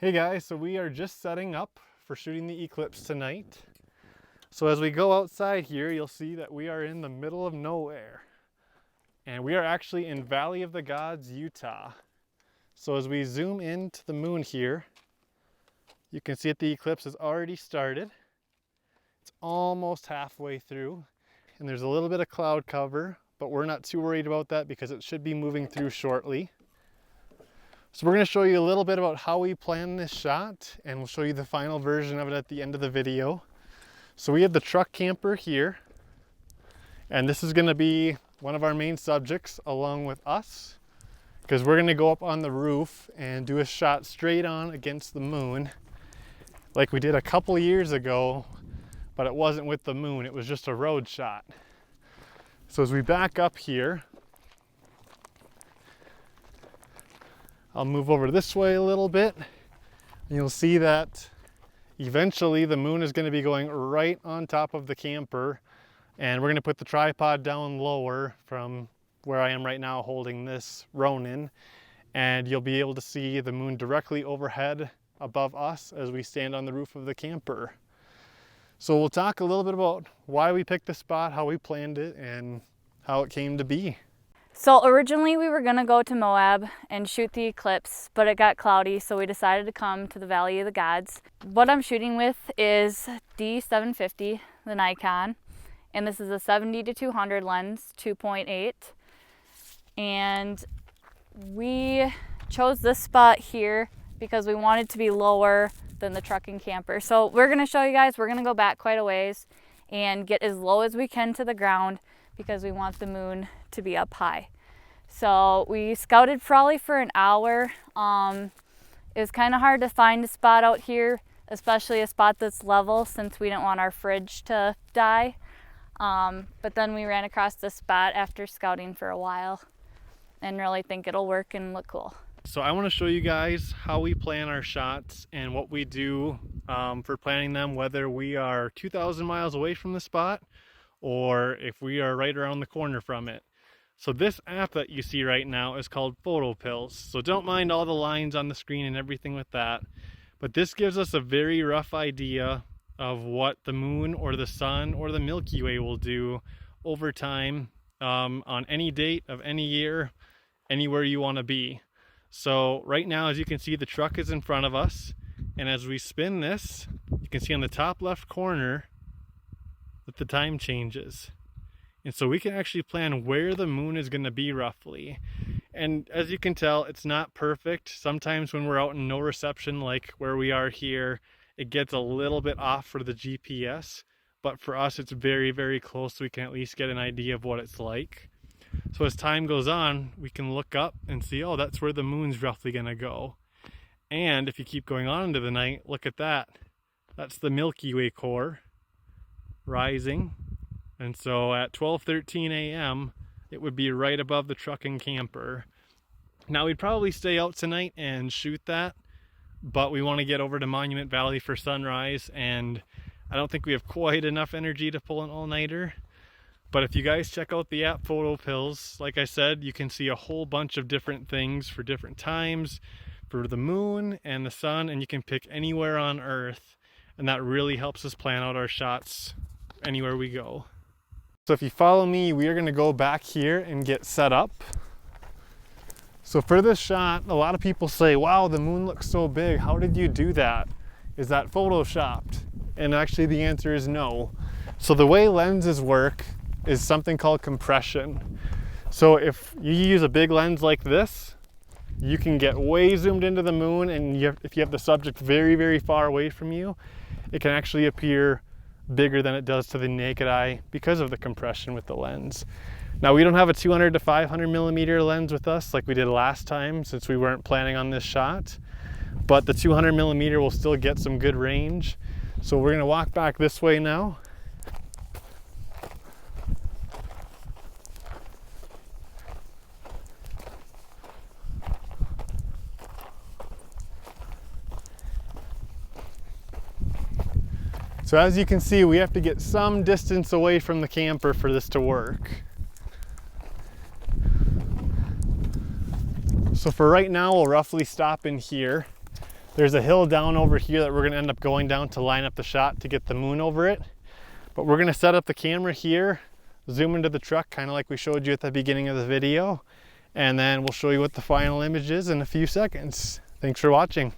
Hey guys, so we are just setting up for shooting the eclipse tonight. So as we go outside here, you'll see that we are in the middle of nowhere. And we are actually in Valley of the Gods, Utah. So as we zoom into the moon here, you can see that the eclipse has already started. It's almost halfway through, and there's a little bit of cloud cover, but we're not too worried about that because it should be moving through shortly. So we're going to show you a little bit about how we plan this shot, and we'll show you the final version of it at the end of the video. So we have the truck camper here, and this is going to be one of our main subjects along with us, because we're going to go up on the roof and do a shot straight on against the moon like we did a couple years ago, but it wasn't with the moon, it was just a road shot. So as we back up here, I'll move over this way a little bit. You'll see that eventually the moon is going to be going right on top of the camper, and we're going to put the tripod down lower from where I am right now holding this Ronin, and you'll be able to see the moon directly overhead above us as we stand on the roof of the camper. So we'll talk a little bit about why we picked the spot, how we planned it, and how it came to be. So originally we were gonna go to Moab and shoot the eclipse, but it got cloudy, so we decided to come to the Valley of the Gods. What I'm shooting with is D750, the Nikon, and this is a 70-200 lens, 2.8. And we chose this spot here because we wanted to be lower than the truck and camper. So we're gonna show you guys, we're gonna go back quite a ways and get as low as we can to the ground because we want the moon to be up high. So we scouted probably for an hour. It was kind of hard to find a spot out here, especially a spot that's level, since we didn't want our fridge to die. But then we ran across this spot after scouting for a while and really think it'll work and look cool. So I want to show you guys how we plan our shots and what we do for planning them, whether we are 2,000 miles away from the spot or if we are right around the corner from it. So this app that you see right now is called Photo Pills. So don't mind all the lines on the screen and everything with that, but this gives us a very rough idea of what the moon or the sun or the Milky Way will do over time on any date of any year, anywhere you want to be. So right now, as you can see, the truck is in front of us, and as we spin this, you can see on the top left corner that the time changes. And so we can actually plan where the moon is going to be roughly. And as you can tell, it's not perfect. Sometimes when we're out in no reception, like where we are here, it gets a little bit off for the GPS, but for us it's very, very close, so we can at least get an idea of what it's like. So as time goes on, we can look up and see, oh, that's where the moon's roughly going to go. And if you keep going on into the night, look at that. That's the Milky Way core rising. And so at 12:13 a.m., it would be right above the truck and camper. Now we'd probably stay out tonight and shoot that, but we want to get over to Monument Valley for sunrise, and I don't think we have quite enough energy to pull an all-nighter. But if you guys check out the app Photo Pills, like I said, you can see a whole bunch of different things for different times, for the moon and the sun, and you can pick anywhere on Earth, and that really helps us plan out our shots anywhere we go. So if you follow me, we are going to go back here and get set up. So for this shot, a lot of people say, wow, the moon looks so big. How did you do that? Is that photoshopped? And actually the answer is no. So the way lenses work is something called compression. So if you use a big lens like this, you can get way zoomed into the moon, and if you have the subject very, very far away from you, it can actually appear bigger than it does to the naked eye because of the compression with the lens. Now we don't have a 200 to 500 millimeter lens with us like we did last time, since we weren't planning on this shot, but the 200 millimeter will still get some good range. So we're going to walk back this way now. So as you can see, we have to get some distance away from the camper for this to work. So for right now, we'll roughly stop in here. There's a hill down over here that we're gonna end up going down to line up the shot to get the moon over it. But we're gonna set up the camera here, zoom into the truck, kind of like we showed you at the beginning of the video, and then we'll show you what the final image is in a few seconds. Thanks for watching.